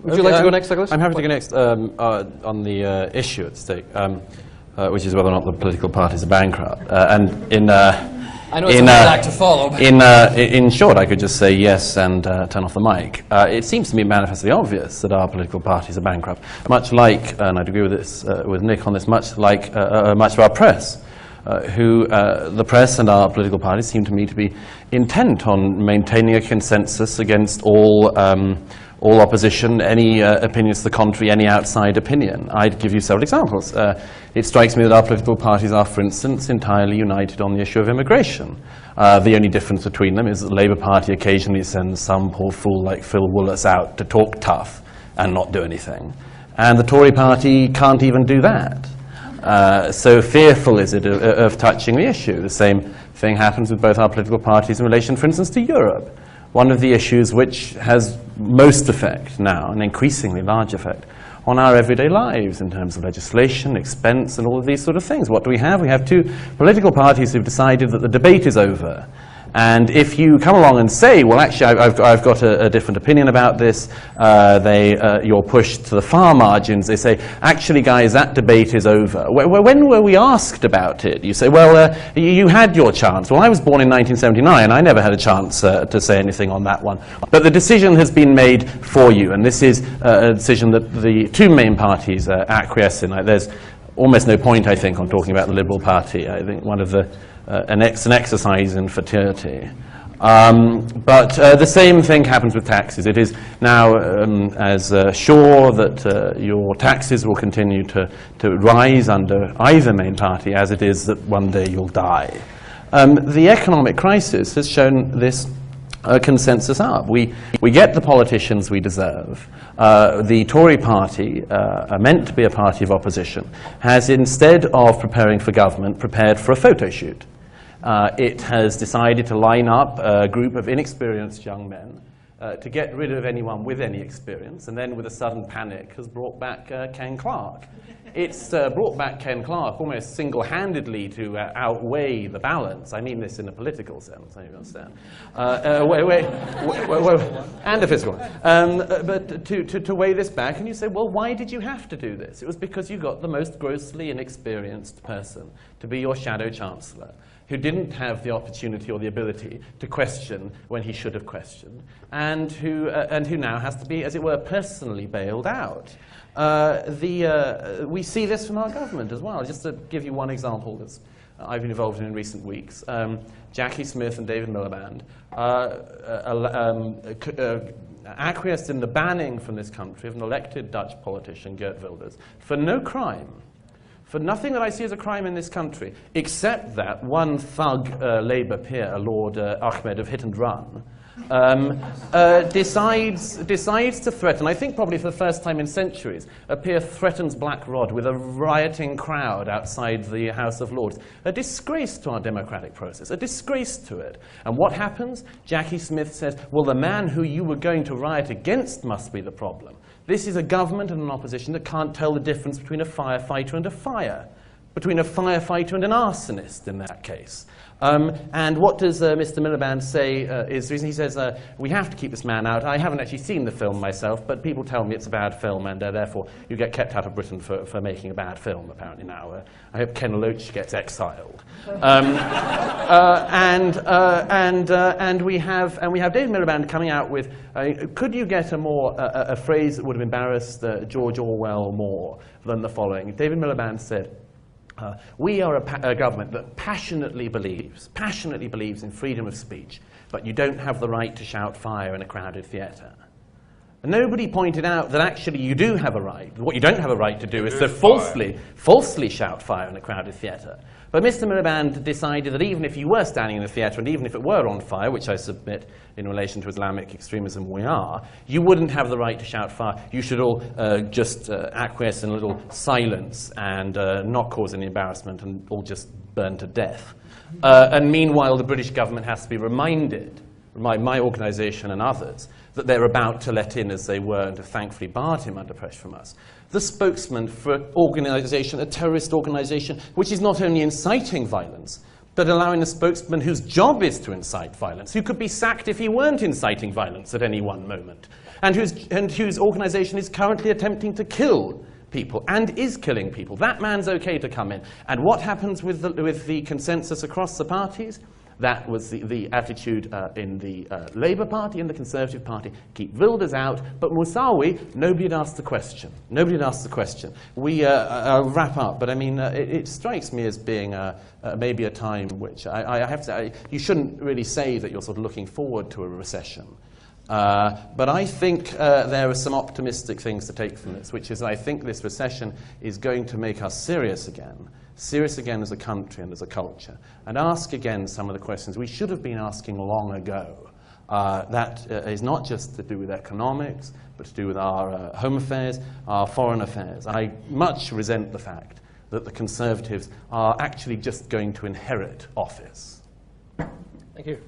Would you like to go next, Douglas? I'm happy to go next on the issue at stake, which is whether or not the political parties are bankrupt. I know it's a hard act to follow. In short, I could just say yes and turn off the mic. It seems to me manifestly obvious that our political parties are bankrupt, much like, and I'd agree with this with Nick on this, much like much of our press. The press and our political parties seem to me to be intent on maintaining a consensus against all opposition, any opinions to the contrary, any outside opinion. I'd give you several examples. It strikes me that our political parties are, for instance, entirely united on the issue of immigration. The only difference between them is that the Labour Party occasionally sends some poor fool like Phil Woollers out to talk tough and not do anything. And the Tory Party can't even do that. So fearful is it of touching the issue. The same thing happens with both our political parties in relation, for instance, to Europe. One of the issues which has most effect now, an increasingly large effect, on our everyday lives in terms of legislation, expense, and all of these sort of things. What do we have? We have two political parties who've decided that the debate is over. And if you come along and say, well, actually, I've got a different opinion about this, you're pushed to the far margins. They say, actually, guys, that debate is over. When were we asked about it? You say, well, you had your chance. Well, I was born in 1979. I never had a chance to say anything on that one. But the decision has been made for you, and this is a decision that the two main parties acquiesce in. There's almost no point, I think, on talking about the Liberal Party. I think one of the an exercise in futility. But the same thing happens with taxes. It is now as sure that your taxes will continue to rise under either main party as it is that one day you'll die. The economic crisis has shown this consensus up. We get the politicians we deserve. The Tory party, meant to be a party of opposition, has, instead of preparing for government, prepared for a photo shoot. It has decided to line up a group of inexperienced young men to get rid of anyone with any experience, and then with a sudden panic has brought back Ken Clarke. It's brought back Ken Clarke almost single-handedly to outweigh the balance. I mean this in a political sense, I understand. And a physical one. But to weigh this back, and you say, well, why did you have to do this? It was because you got the most grossly inexperienced person to be your shadow chancellor, who didn't have the opportunity or the ability to question when he should have questioned, and who now has to be, as it were, personally bailed out. We see this from our government as well. Just to give you one example that I've been involved in recent weeks, Jackie Smith and David Miliband acquiesced in the banning from this country of an elected Dutch politician, Geert Wilders, for no crime. For nothing that I see as a crime in this country, except that one thug Labour peer, Lord Ahmed of Hit and Run, decides to threaten, I think probably for the first time in centuries, a peer threatens Black Rod with a rioting crowd outside the House of Lords. A disgrace to our democratic process, a disgrace to it. And what happens? Jackie Smith says, well, the man who you were going to riot against must be the problem. This is a government and an opposition that can't tell the difference between a firefighter and a fire, between a firefighter and an arsonist in that case. And what does Mr. Miliband say is the reason? He says, we have to keep this man out. I haven't actually seen the film myself, but people tell me it's a bad film, and therefore you get kept out of Britain for making a bad film, apparently now. I hope Ken Loach gets exiled. And we have David Miliband coming out with, could you get a phrase that would have embarrassed George Orwell more than the following? David Miliband said, we are a government that passionately believes in freedom of speech, but you don't have the right to shout fire in a crowded theatre. And nobody pointed out that actually you do have a right. What you don't have a right to do is to falsely shout fire in a crowded theatre. But Mr. Miliband decided that even if you were standing in a theatre, and even if it were on fire, which I submit in relation to Islamic extremism we are, you wouldn't have the right to shout fire. You should all just acquiesce in a little silence and not cause any embarrassment and all just burn to death. And meanwhile, the British government has to be reminded, my organisation and others, that they're about to let in, as they were, and have thankfully barred him under pressure from us, the spokesman for an organisation, a terrorist organisation, which is not only inciting violence, but allowing a spokesman whose job is to incite violence, who could be sacked if he weren't inciting violence at any one moment, and whose organization is currently attempting to kill people and is killing people. That man's okay to come in. And what happens with the consensus across the parties? That was the attitude in the Labour Party and the Conservative Party. Keep Wilders out, but Moussaoui, nobody had asked the question. Nobody had asked the question. I'll wrap up, but I mean, it strikes me as being maybe a time which I have to say, you shouldn't really say that you're sort of looking forward to a recession. But I think there are some optimistic things to take from this, which is I think this recession is going to make us serious again as a country and as a culture, and ask again some of the questions we should have been asking long ago. That is not just to do with economics, but to do with our home affairs, our foreign affairs. I much resent the fact that the Conservatives are actually just going to inherit office. Thank you.